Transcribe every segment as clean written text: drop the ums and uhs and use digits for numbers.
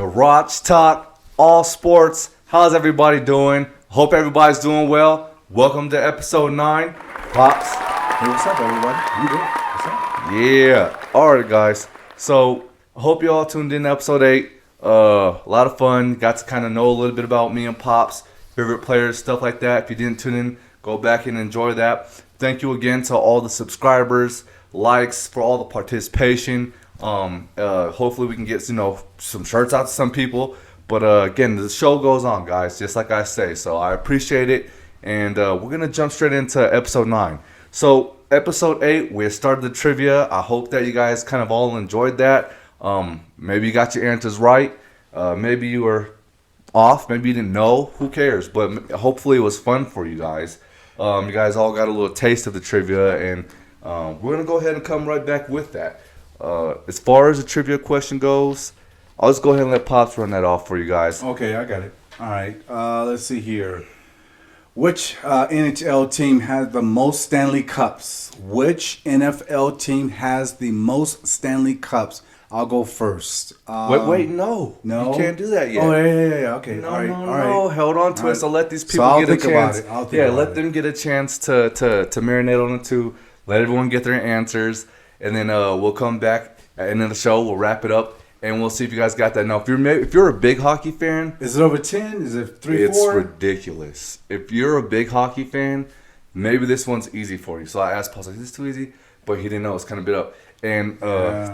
Garage Talk, all sports. How's everybody doing? Hope everybody's doing well. Welcome to episode 9. Pops. Hey, what's up, everybody? I'm good. What's up? Yeah. All right, guys. So, I hope you all tuned in to episode 8. A lot of fun. Got to kind of know a little bit about me and Pops, favorite players, stuff like that. If you didn't tune in, go back and enjoy that. Thank you again to all the subscribers, likes, for all the participation. Hopefully we can get some shirts out to some people. But again, the show goes on, guys, just like I say. So I appreciate it. And we're going to jump straight into episode 9. So episode 8, we started the trivia. I hope that you guys kind of all enjoyed that. Maybe you got your answers right. Maybe you were off. Maybe you didn't know. Who cares? But hopefully it was fun for you guys. You guys all got a little taste of the trivia. And we're going to go ahead and come right back with that. As far as the trivia question goes, I'll just go ahead and let Pops run that off for you guys. Okay, I got it. All right. Let's see here. Which NHL team has the most Stanley Cups? Which NFL team has the most Stanley Cups? I'll go first. Wait, no. No? You can't do that yet. Oh, yeah. Okay. No, all right. no. Hold on to it. So let these people I'll get a think about chance. it. I'll think about let it. them get a chance to marinate on it too. Let everyone get their answers. And then we'll come back at the end of the show. We'll wrap it up. And we'll see if you guys got that. Now, if you're a big hockey fan, Is it over 10? Is it 3, it's 4? ridiculous. If you're a big hockey fan, maybe this one's easy for you. So I asked Paul, like, is this too easy? But he didn't know. It's kind of bit up. And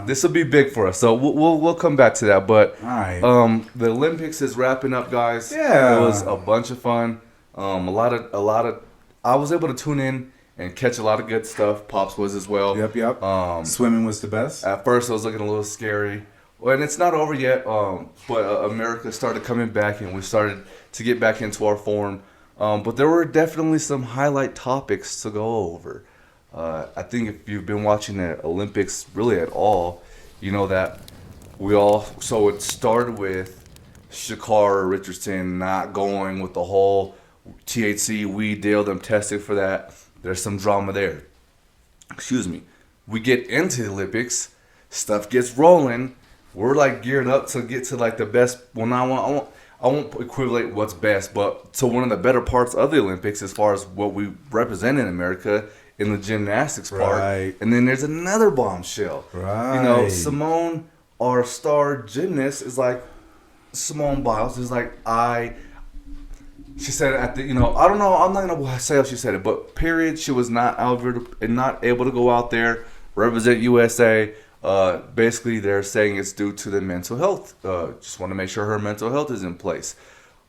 this will be big for us. So we'll come back to that. But All right. the Olympics is wrapping up, guys. Yeah. It was a bunch of fun. A lot of. I was able to tune in and catch a lot of good stuff. Pops was as well. Yep. Swimming was the best. At first, it was looking a little scary. Well, and it's not over yet, but America started coming back, and we started to get back into our form. But there were definitely some highlight topics to go over. I think if you've been watching the Olympics really at all, you know that so it started with Shakara Richardson not going with the whole THC weed deal, them testing for that. There's some drama there. Excuse me. We get into the Olympics, stuff gets rolling. We're like geared up to get to like the best. Well, I won't equivalent what's best, but to one of the better parts of the Olympics as far as what we represent in America in the gymnastics part. Right. And then there's another bombshell. Right. Simone, our star gymnast, is like Simone Biles is like She said at the I don't know. I'm not gonna say how she said it, but period. She was not able to go out there represent USA. Basically, they're saying it's due to the mental health. Just want to make sure her mental health is in place.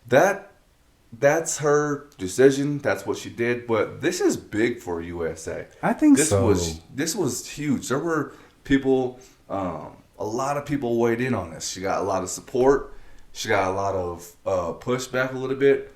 That's her decision. That's what she did. But this is big for USA. I think so. This was huge. There were people, a lot of people weighed in on this. She got a lot of support. She got a lot of pushback a little bit.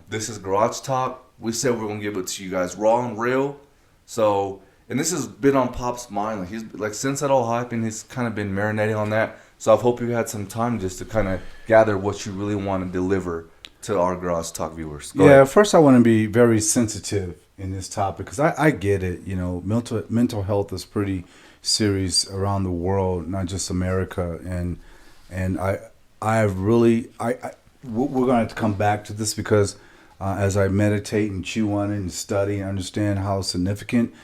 This is Garage Talk. We said we're gonna give it to you guys raw and real. So. And this has been on Pop's mind. Like he's like since that all happened, he's kind of been marinating on that. So I hope you had some time just to kind of gather what you really want to deliver to our Garage Talk viewers. Go ahead. First I want to be very sensitive in this topic because I get it. Mental health is pretty serious around the world, not just America. And we're going to have to come back to this because as I meditate and chew on it and study and understand how significant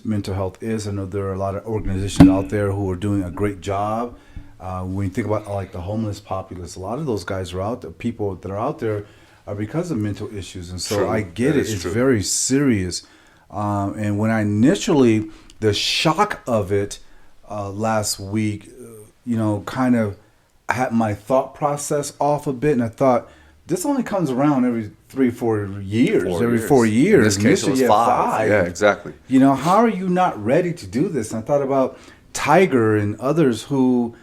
mental health is. I know there are a lot of organizations out there who are doing a great job. When you think about like the homeless populace, a lot of those guys are out there. People that are out there are because of mental issues, and so I get it. It's very serious. And when I initially the shock of it last week, kind of had my thought process off a bit, and I thought this only comes around every 3-4 years. Every 4 years. In this case, it was 5. Yeah, exactly. How are you not ready to do this? And I thought about Tiger and others who,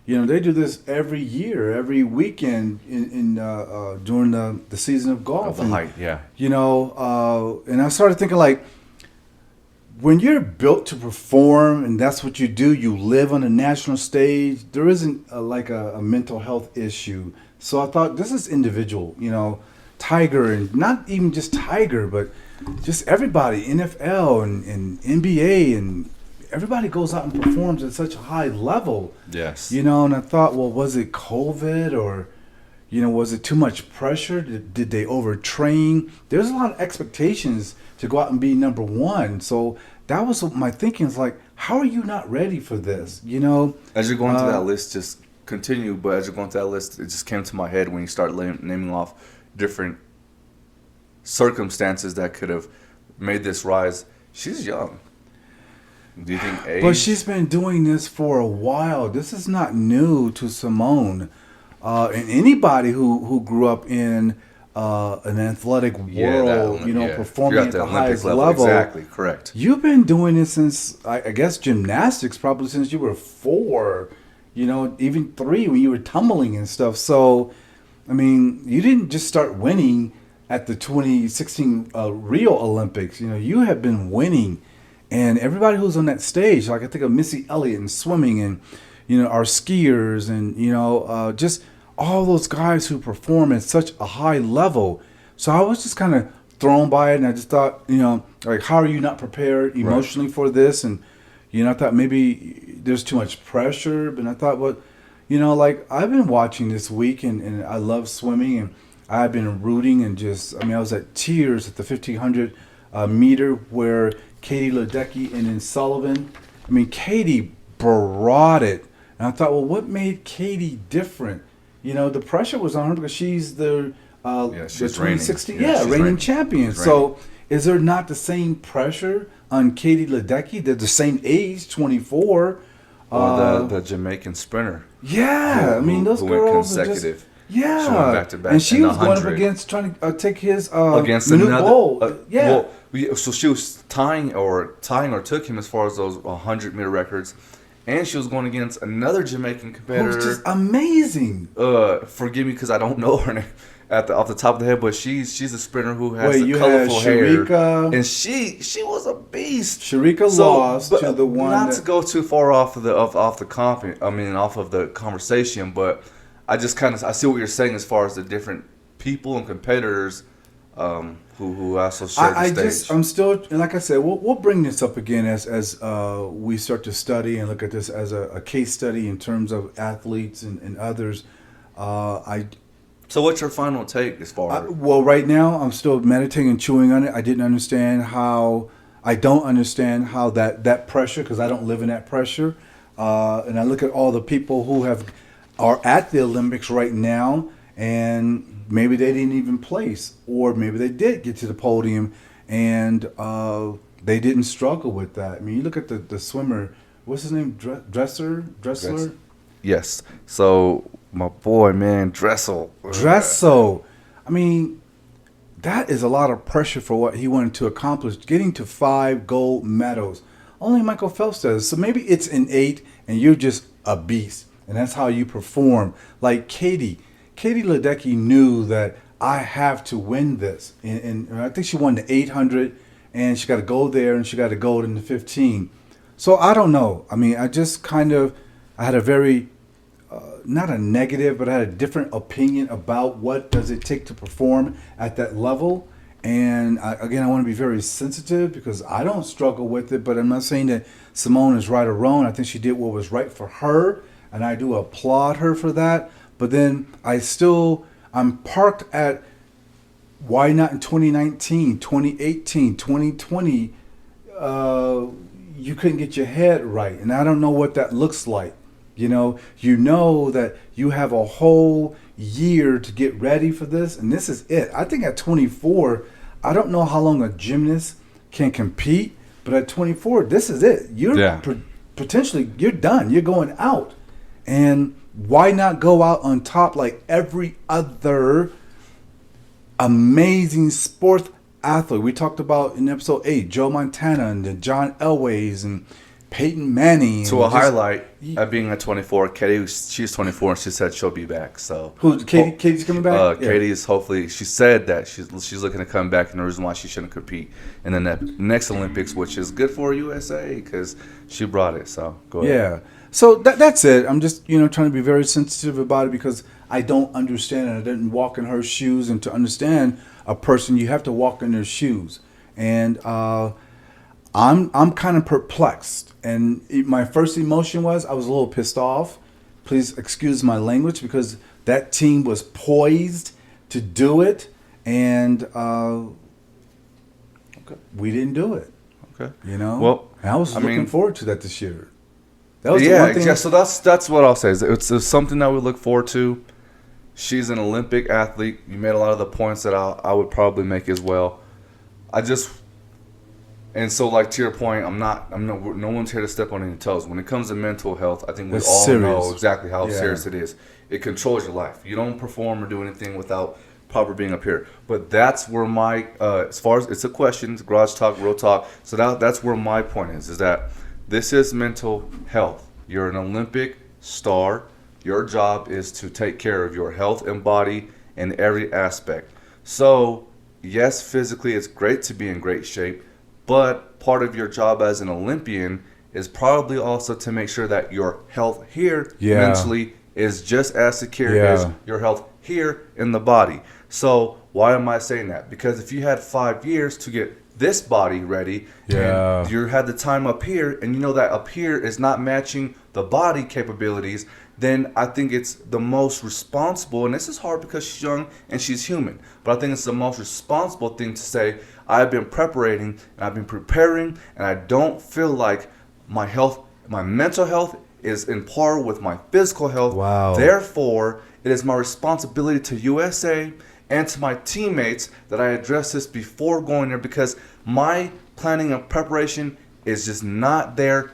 they do this every year, every weekend during the season of golf. Of the height, yeah. And I started thinking like, when you're built to perform and that's what you do, you live on a national stage, there isn't a mental health issue. So I thought this is individual, Tiger, and not even just Tiger, but just everybody, NFL and NBA and everybody goes out and performs at such a high level. Yes. You know, and I thought, well, was it COVID or, you know, was it too much pressure? Did they overtrain? There's a lot of expectations to go out and be number one. So that was my thinking. Is like, how are you not ready for this? You know, As you're going through that list, just continue. But as you're going through that list, it just came to my head when you start naming off different circumstances that could have made this rise. She's young. Do you think age? But she's been doing this for a while. This is not new to Simone. And anybody who grew up in an athletic world, performing at the highest level. Exactly, correct. You've been doing it since, I guess, gymnastics, probably since you were 4, even 3 when you were tumbling and stuff. So, I mean, you didn't just start winning at the 2016 Rio Olympics. You have been winning. And everybody who's on that stage, like I think of Missy Elliott in swimming and, our skiers and, just all those guys who perform at such a high level. So I was just kind of thrown by it, and I just thought, like, how are you not prepared emotionally for this? And, I thought maybe there's too much pressure. But I thought, well, like I've been watching this week, and I love swimming, and I've been rooting and I was at tears at the 1500 meter where Katie Ledecky and then Sullivan. I mean, Katie brought it. And I thought, well, what made Katie different? The pressure was on her because she's the 2016 reigning champion. So is there not the same pressure on Katie Ledecky? They're the same age, 24. Or the Jamaican sprinter. Yeah, those who girls went are just... consecutive. Yeah, she went back to back, and she was going up 100. against trying to take his against minute another. goal. So she was tying or took him as far as those 100-meter records, and she was going against another Jamaican competitor. Who's just amazing. Forgive me because I don't know her name off the top of the head, but she's a sprinter who has the colorful Sharika, hair, and she was a beast. Sharika lost to the one. Not to go too far off of the conversation, but. I see what you're saying as far as the different people and competitors who also share the stage. I'm still, and like I said, we'll bring this up again as we start to study and look at this as a case study in terms of athletes and others. So what's your final take as far as? Well, right now I'm still meditating and chewing on it. I don't understand how that pressure, because I don't live in that pressure. And I look at all the people who are at the Olympics right now, and maybe they didn't even place, or maybe they did get to the podium, and they didn't struggle with that. I mean, you look at the swimmer, what's his name, Dressler? Yes. So my boy, man, Dressel. I mean, that is a lot of pressure for what he wanted to accomplish, getting to 5 gold medals. Only Michael Phelps does. So maybe it's innate, and you're just a beast. And that's how you perform. Like Katie Ledecky knew that I have to win this. And I think she won the 800, and she got to go there, and she got to go in the 15. So I don't know. I mean, I had a very, not a negative, but I had a different opinion about what does it take to perform at that level. And I want to be very sensitive because I don't struggle with it, but I'm not saying that Simone is right or wrong. I think she did what was right for her. And I do applaud her for that. But then I'm parked at why not in 2019, 2018, 2020, you couldn't get your head right. And I don't know what that looks like. You know that you have a whole year to get ready for this. And this is it. I think at 24, I don't know how long a gymnast can compete. But at 24, this is it. Potentially, you're done. You're going out. And why not go out on top like every other amazing sports athlete? We talked about in episode 8, Joe Montana and John Elways and Peyton Manning. To a highlight of being at 24, Katie, she's 24 and she said she'll be back. So Katie's coming back? Katie's hopefully, she said that she's looking to come back, and the reason why she shouldn't compete in the next Olympics, which is good for USA because she brought it. So go ahead. Yeah. So that's it. I'm just, trying to be very sensitive about it because I don't understand, and I didn't walk in her shoes. And to understand a person, you have to walk in their shoes. And I'm kind of perplexed, and my first emotion was I was a little pissed off. Please excuse my language, because that team was poised to do it, and we didn't do it. Okay. You know. Well, and I was looking mean, forward to that this year. That was the yeah, one thing. yeah. So that's what I'll say. It's something that we look forward to. She's an Olympic athlete. You made a lot of the points that I would probably make as well. And so, like, to your point, no one's here to step on any toes. When it comes to mental health, I think we It's all serious. know exactly how Yeah. serious it is. It controls your life. You don't perform or do anything without proper being up here. But that's where my, as far as it's a question, it's garage talk, real talk. So that's where my point is that this is mental health. You're an Olympic star. Your job is to take care of your health and body in every aspect. So, yes, physically it's great to be in great shape, but part of your job as an Olympian is probably also to make sure that your health here mentally is just as secure as your health here in the body. So why am I saying that? Because if you had 5 years to get this body ready, and you had the time up here, and you know that up here is not matching the body capabilities, then I think it's the most responsible, and this is hard because she's young and she's human, but I think it's the most responsible thing to say, I've been preparing and I've been preparing, and I don't feel like my health, my mental health is in par with my physical health. Wow. Therefore, it is my responsibility to USA and to my teammates that I address this before going there, because my planning and preparation is just not there.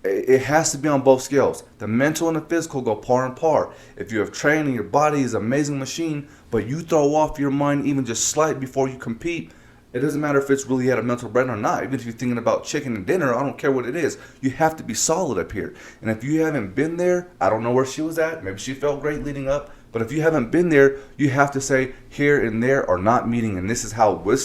It has to be on both scales. The mental and the physical go par and par. If you have trained and your body is an amazing machine, but you throw off your mind even just slight before you compete, it doesn't matter if it's really at a mental breakdown or not. Even if you're thinking about chicken and dinner, I don't care what it is. You have to be solid up here. And if you haven't been there, I don't know where she was at. Maybe she felt great leading up. But if you haven't been there, you have to say here and there are not meeting. And this is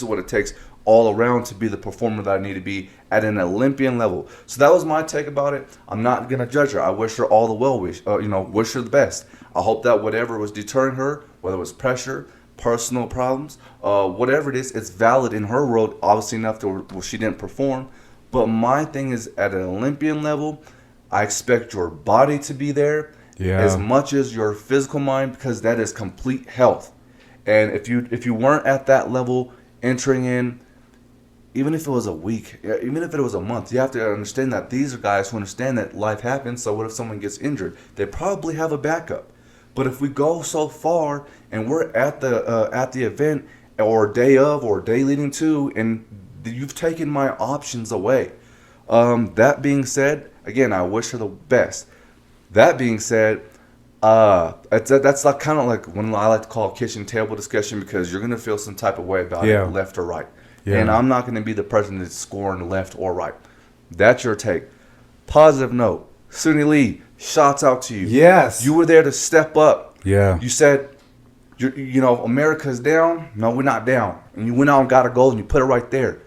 what it takes all around to be the performer that I need to be at an Olympian level. So that was my take about it. I'm not going to judge her. I wish her all the wish her the best. I hope that whatever was deterring her, whether it was pressure, personal problems, whatever it is, it's valid in her world, obviously enough to where she didn't perform. But my thing is, at an Olympian level, I expect your body to be there as much as your physical mind, because that is complete health. And if you weren't at that level entering in, even if it was a week, even if it was a month, you have to understand that these are guys who understand that life happens. So what if someone gets injured? They probably have a backup. But if we go so far and we're at the event or day of or day leading to, and you've taken my options away. That being said, again, I wish her the best. That being said, that's like kind of like when I like to call kitchen table discussion, because you're gonna feel some type of way about it, left or right. Yeah. And I'm not going to be the person that's scoring left or right. That's your take. Positive note. Suni Lee, shouts out to you. Yes. You were there to step up. Yeah. You said, America's down. No, we're not down. And you went out and got a goal and you put it right there.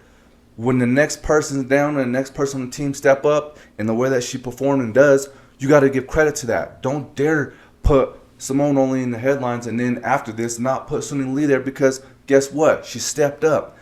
When the next person's down and the next person on the team step up in the way that she performed and does, you got to give credit to that. Don't dare put Simone only in the headlines and then after this not put Suni Lee there, because guess what? She stepped up.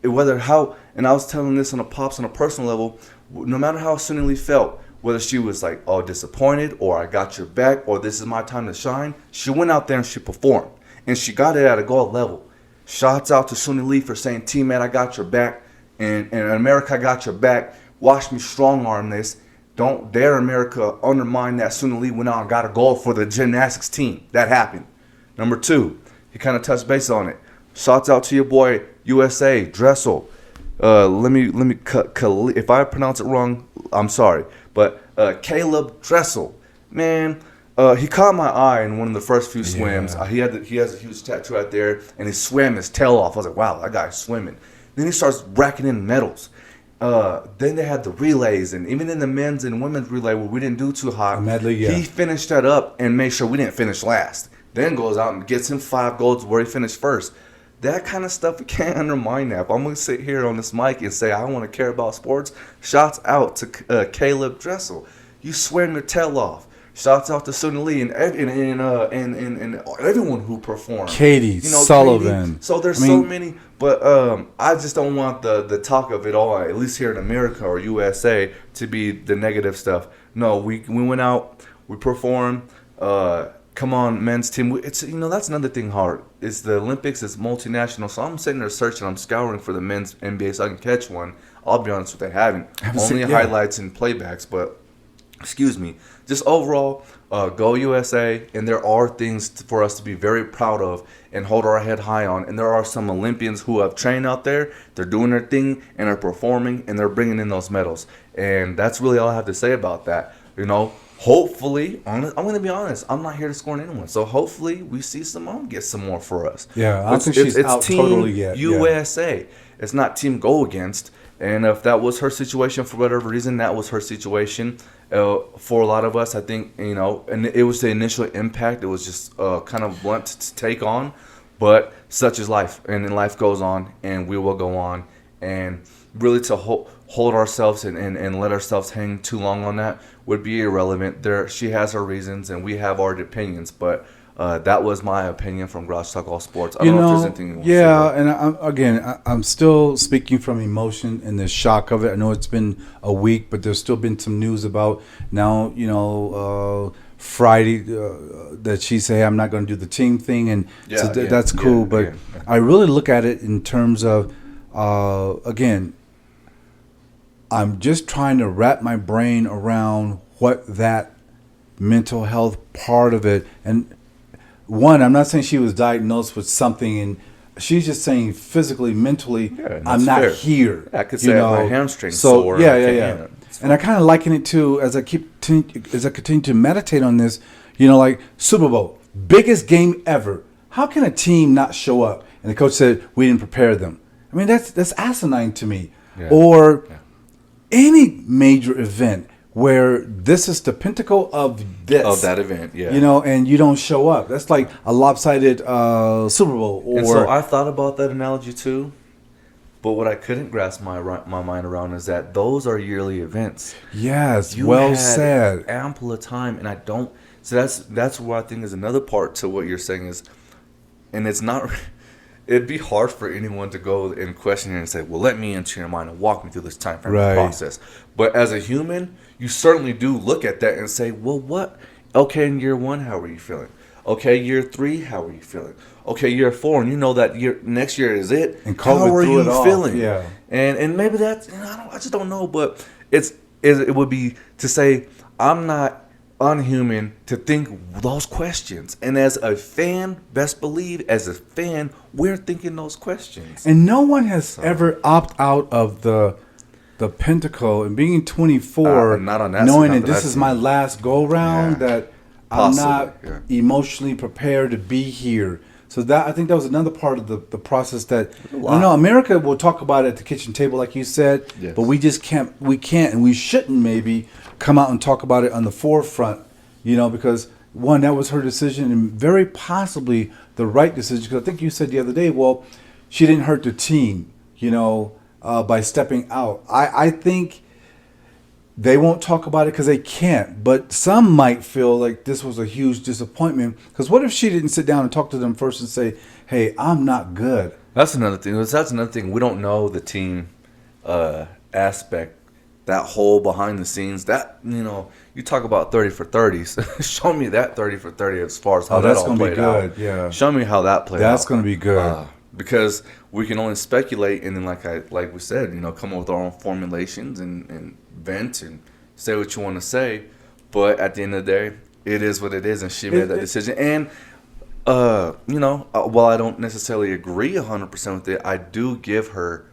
And I was telling this on a personal level, no matter how Suni Lee felt, whether she was like, oh, disappointed, or I got your back, or this is my time to shine, she went out there and she performed. And she got it at a gold level. Shouts out to Suni Lee for saying, teammate, I got your back, and America, I got your back. Watch me strong arm this. Don't dare America undermine that Suni Lee went out and got a gold for the gymnastics team. That happened. Number 2, he kind of touched base on it. Shouts out to your boy, USA, Dressel. Let me cut. If I pronounce it wrong, I'm sorry. But Caleb Dressel, man, he caught my eye in one of the first few swims. He has a huge tattoo right there, and he swam his tail off. I was like, wow, that guy's swimming. Then he starts racking in medals. Then they had the relays, and even in the men's and women's relay where we didn't do too hot, he finished that up and made sure we didn't finish last. Then goes out and gets him 5 golds where he finished first. That kind of stuff, you can't undermine that. If I'm going to sit here on this mic and say I want to care about sports, shouts out to Caleb Dressel. You swam your tail off. Shouts out to Suni Lee and everyone who performed. Katie Sullivan. Katie. So there's so many, but I just don't want the talk of it all, at least here in America or USA, to be the negative stuff. No, we went out, we performed. Come on, men's team. It's that's another thing hard. It's the Olympics. It's multinational. So I'm sitting there searching. I'm scouring for the men's NBA so I can catch one. I'll be honest with you, I haven't. Only highlights and playbacks, but excuse me. Just overall, go USA. And there are things for us to be very proud of and hold our head high on. And there are some Olympians who have trained out there. They're doing their thing and are performing and they're bringing in those medals. And that's really all I have to say about that. Hopefully, I'm going to be honest, I'm not here to scorn anyone. So hopefully we see Simone get some more for us. Yeah, I don't think she's out Team totally yet. USA. Yeah. It's not Team Go Against. And if that was her situation for whatever reason, that was her situation. For a lot of us, I think, and it was the initial impact. It was just kind of blunt to take on. But such is life. And then life goes on, and we will go on. And really to hold ourselves and let ourselves hang too long on that would be irrelevant. She has her reasons, and we have our opinions. But that was my opinion from Garage Talk All Sports. I don't know if there's anything you want to say. And I'm still speaking from emotion and the shock of it. I know it's been a week, but there's still been some news about now, Friday that she said, hey, I'm not going to do the team thing. And that's cool. But I really look at it in terms of, again, I'm just trying to wrap my brain around what that mental health part of it. And one, I'm not saying she was diagnosed with something, and she's just saying physically, mentally, I'm not here. I could say my hamstring sore. Yeah. And I kind of liken it to, as I continue to meditate on this, like Super Bowl, biggest game ever. How can a team not show up? And the coach said, we didn't prepare them. I mean, that's asinine to me. Yeah. Or any major event where this is the pinnacle of this. Of that event, and you don't show up. That's like a lopsided Super Bowl. And so I thought about that analogy too, but what I couldn't grasp my mind around is that those are yearly events. Yes, you well had said. Ample of time, and I don't. So that's what I think is another part to what you're saying is, and it's not. It'd be hard for anyone to go and question it and say, well, let me into your mind and walk me through this time frame process. But as a human, you certainly do look at that and say, well, what? Okay, in year 1, how are you feeling? Okay, year 3, how are you feeling? Okay, year 4, and you know that next year is it. And how are you feeling? Yeah. And maybe that's, I just don't know, but it would be to say, I'm not unhuman to think those questions, and as a fan, best believe as a fan, we're thinking those questions. And no one has ever opted out of the pinnacle and being 24, not on that, knowing that this is my last go round, that possibly, I'm not emotionally prepared to be here. So that, I think that was another part of the process that America will talk about it at the kitchen table, like you said, but we just can't, and we shouldn't maybe come out and talk about it on the forefront, because one, that was her decision and very possibly the right decision. Because I think you said the other day, well, she didn't hurt the team, by stepping out. I think they won't talk about it because they can't, but some might feel like this was a huge disappointment. Because what if she didn't sit down and talk to them first and say, hey, I'm not good? That's another thing. We don't know the team aspect. That whole behind the scenes, that, you talk about 30 for 30s. Show me that 30 for 30 as far as how that all played out. Yeah. Show me how that played out. That's going to be good. Because we can only speculate, and then like we said, come up with our own formulations and vent and say what you want to say. But at the end of the day, it is what it is, and she made that decision. And while I don't necessarily agree 100% with it, I do give her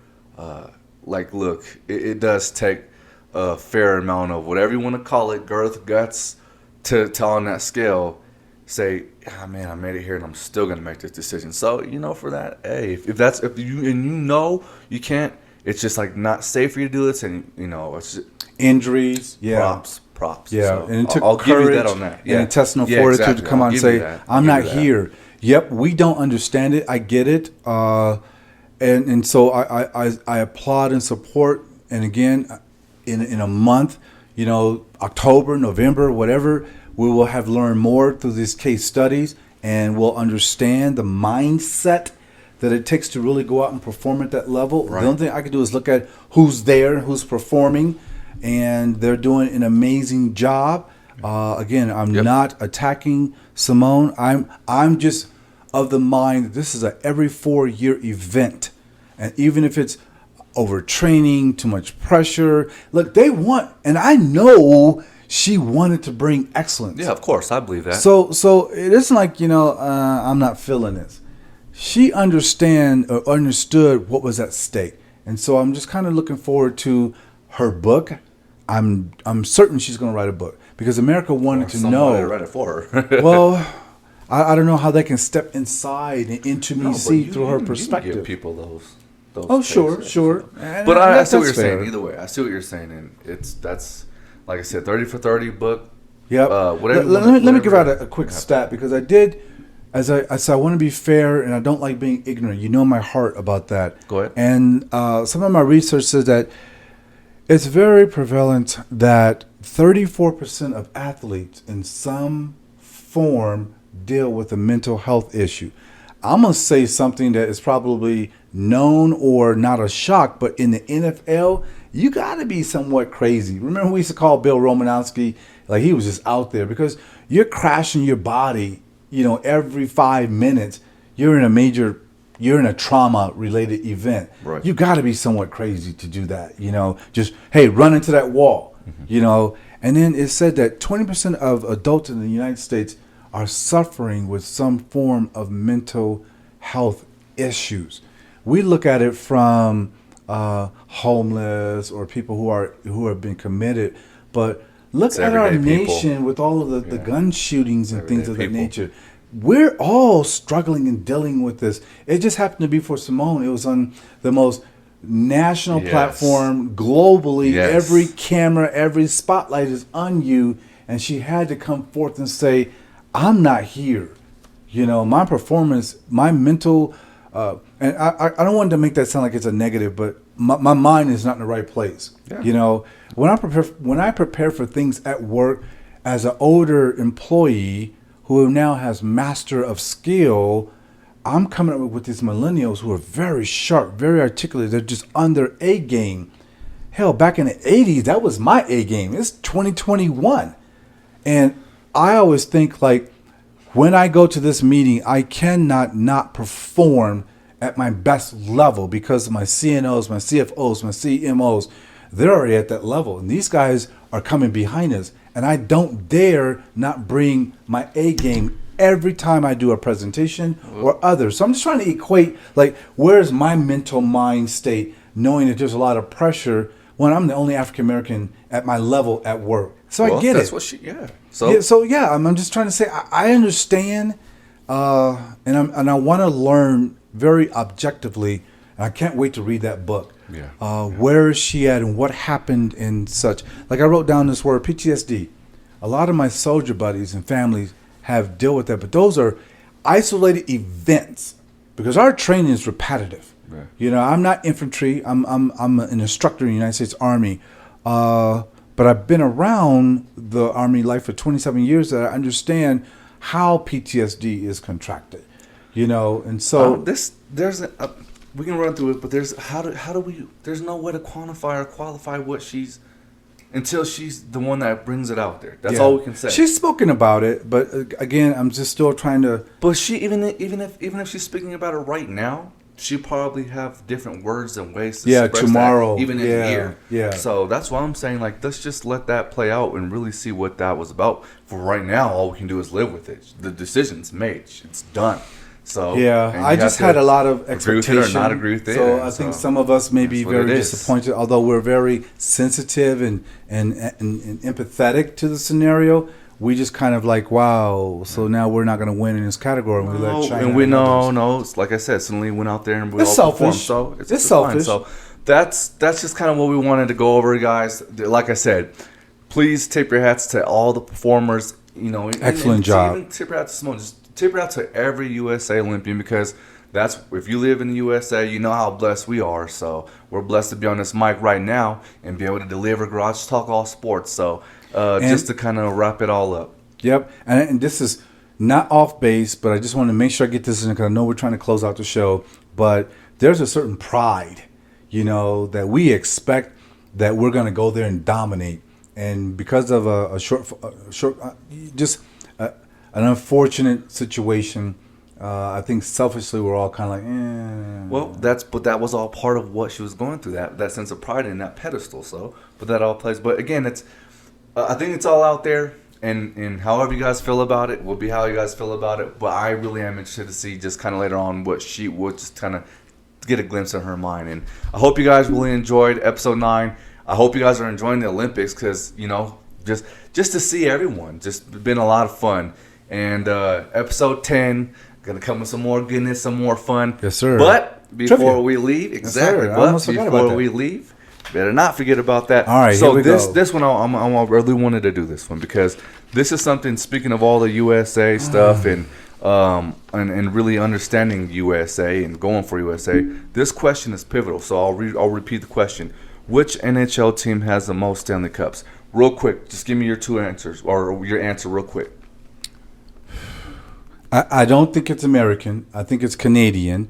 look, it does take a fair amount of whatever you want to call it, girth, guts, to on that scale, say, man, I made it here and I'm still gonna make this decision. So for that, hey, if you can't, it's just not safe for you to do this, and it's just, injuries, props. Yeah, so and it took I'll courage give you that on that. and intestinal fortitude to come out and say, I'm not here. Yep, we don't understand it. I get it, and so I applaud and support. And again, in a month, October, November, whatever, We will have learned more through these case studies, and we'll understand the mindset that it takes to really go out and perform at that level. Right. The only thing I can do is look at who's there, who's performing, and they're doing an amazing job. Again, I'm not attacking Simone. I'm just of the mind that this is a every 4-year event, and even if it's overtraining, too much pressure, look, they want, and I know she wanted to bring excellence. Yeah, of course, I believe that. So it isn't like, I'm not feeling this. She understood what was at stake, and so I'm just kind of looking forward to her book. I'm certain she's going to write a book because America wanted to know. To write it for her. Well, I don't know how they can step inside and into me, see through her perspective. You can give people those. Oh, sure. But I see what you're saying. Either way, I see what you're saying, and that's like I said, 30 for 30 book. Yep. Let me give out a quick stat because I did. As I said, I want to be fair, and I don't like being ignorant. You know my heart about that. Go ahead. And some of my research says that it's very prevalent that 34% of athletes in some form deal with a mental health issue. I'm going to say something that is probably known or not a shock, but in the NFL, you got to be somewhat crazy. Remember we used to call Bill Romanowski, like he was just out there because you're crashing your body, every 5 minutes. You're in a trauma-related event. Right. You got to be somewhat crazy to do that, just, hey, run into that wall, And then it said that 20% of adults in the United States are suffering with some form of mental health issues. We look at it from homeless or people who have been committed, but look at our nation with all of the gun shootings and things of that nature. We're all struggling and dealing with this. It just happened to be for Simone. It was on the most national platform globally. Yes. Every camera, every spotlight is on you, and she had to come forth and say, I'm not here. My performance, my mental, and I don't want to make that sound like it's a negative, but my mind is not in the right place. Yeah. When I prepare for things at work as an older employee who now has master of skill, I'm coming up with these millennials who are very sharp, very articulate. They're just on their A game. Hell, back in the 80s, that was my A game. It's 2021. And I always think like when I go to this meeting, I cannot not perform at my best level because my CNOs, my CFOs, my CMOs, they're already at that level. And these guys are coming behind us. And I don't dare not bring my A game every time I do a presentation or others. So I'm just trying to equate, like, where's my mental mind state knowing that there's a lot of pressure when I'm the only African American at my level at work. So I get that's it. What she, I'm just trying to say I understand, and I want to learn very objectively. And I can't wait to read that book. Where is she at and what happened and such? Like I wrote down this word PTSD. A lot of my soldier buddies and families have dealt with that, but those are isolated events because our training is repetitive. Right. I'm not infantry. I'm an instructor in the United States Army. But I've been around the Army life for 27 years that I understand how PTSD is contracted, and so we can run through it, but there's there's no way to quantify or qualify what she's until she's the one that brings it out there. That's all we can say. She's spoken about it, but again, I'm just still trying to. But she even if she's speaking about it right now, she probably have different words and ways to express tomorrow, that, even in a year. Yeah. So that's why I'm saying, like, let's just let that play out and really see what that was about. For right now, all we can do is live with it. The decision's made. It's done. So I just had a lot of expectation. Agree with it or not agree with it. So I think some of us may be very disappointed, although we're very sensitive and empathetic to the scenario. We just kind of like, wow, so now we're not going to win in this category. And we let China. And we know, it's like I said, suddenly went out there and we it's all selfish. Performed, so it's selfish. Fine. So that's just kind of what we wanted to go over, guys. Like I said, please tip your hats to all the performers. Excellent job. Even tip your hat to Simone. Just tip your hat to every USA Olympian because that's if you live in the USA, you know how blessed we are. So we're blessed to be on this mic right now and be able to deliver Garage Talk All Sports. So just to kind of wrap it all up. Yep. And this is not off base, but I just want to make sure I get this in because I know we're trying to close out the show. But there's a certain pride, that we expect that we're going to go there and dominate. And because of an unfortunate situation, I think selfishly we're all kind of like, eh. Well, that was all part of what she was going through, that sense of pride in that pedestal. So, but that all plays. But again, I think it's all out there, and however you guys feel about it will be how you guys feel about it. But I really am interested to see just kind of later on what she would just kind of get a glimpse of her mind. And I hope you guys really enjoyed episode 9. I hope you guys are enjoying the Olympics because just to see everyone, just been a lot of fun. And episode 10. Gonna come with some more goodness, some more fun. Yes, sir. But before Trivia. we leave, exactly. Yes, but before we leave, better not forget about that. All right. So here we go. this one, I really wanted to do this one because this is something. Speaking of all the USA stuff and really understanding USA and going for USA, this question is pivotal. So I'll repeat the question: which NHL team has the most Stanley Cups? Real quick, just give me your 2 answers or your answer real quick. I don't think it's American. I think it's Canadian.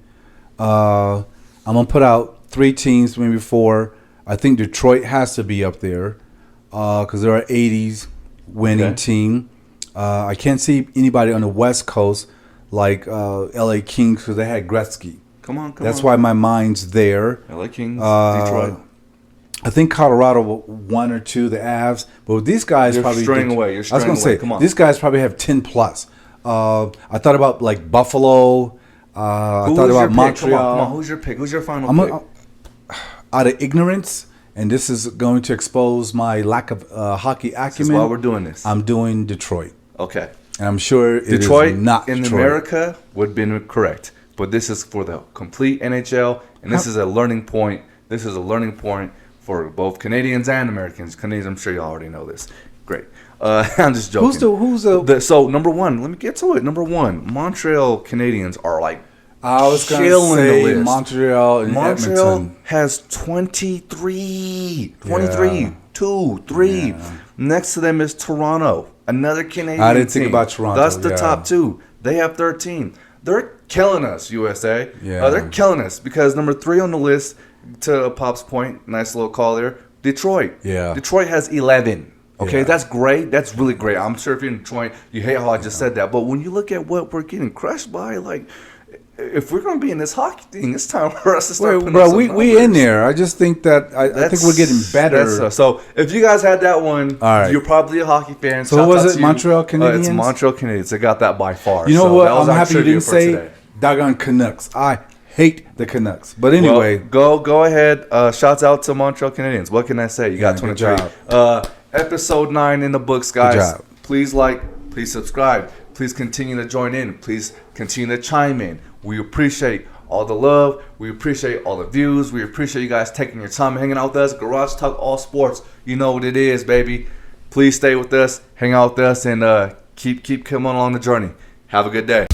I'm going to put out 3 teams, maybe 4. I think Detroit has to be up there because they're an 80s winning team. I can't see anybody on the West Coast like LA Kings because they had Gretzky. Come on. That's why my mind's there. LA Kings, Detroit. I think Colorado 1 or 2, the Avs. But with these guys, You're probably straying away. I was going to say, Come on. these guys probably have 10 plus. I thought about like Buffalo. I thought about Montreal. Come on. Who's your pick? Who's your final pick? Out of ignorance, and this is going to expose my lack of hockey acumen. That's why we're doing this. I'm doing Detroit. Okay. And I'm sure Detroit is not in Detroit. America would have been correct. But this is for the complete NHL, and this is a learning point. This is a learning point for both Canadians and Americans. Canadians, I'm sure you already know this. Great. I'm just joking. Who's the so number 1? Let me get to it. Number 1, Montreal Canadiens are like I was going to say Montreal and Edmonton has 23. 2, 3. Yeah. Next to them is Toronto, another Canadian I didn't team. think about Toronto. That's the top 2. They have 13. They're killing us, USA. Yeah. They're killing us because number 3 on the list, to Pop's point, nice little call there, Detroit. Yeah. Detroit has 11. Okay, Yeah. that's great. That's really great. I'm sure if you're in Detroit, you hate how I just said that. But when you look at what we're getting crushed by, like, if we're going to be in this hockey thing, it's time for us to start putting up some we in there. I just think that I think we're getting better. So if you guys had that one, all right. You're probably a hockey fan. So what was it? Montreal Canadiens? It's Montreal Canadiens. They got that by far. You know so what? that was I'm our happy you trivia didn't for say today. doggone Canucks. I hate the Canucks. But anyway. Well, go ahead. Shouts out to Montreal Canadiens. What can I say? You got 23. Good job. Episode 9 in the books, guys. Good job. Please please subscribe. Please continue to join in. Please continue to chime in. We appreciate all the love. We appreciate all the views. We appreciate you guys taking your time hanging out with us. Garage Talk All Sports. You know what it is, baby. Please stay with us, hang out with us, and keep coming along the journey. Have a good day.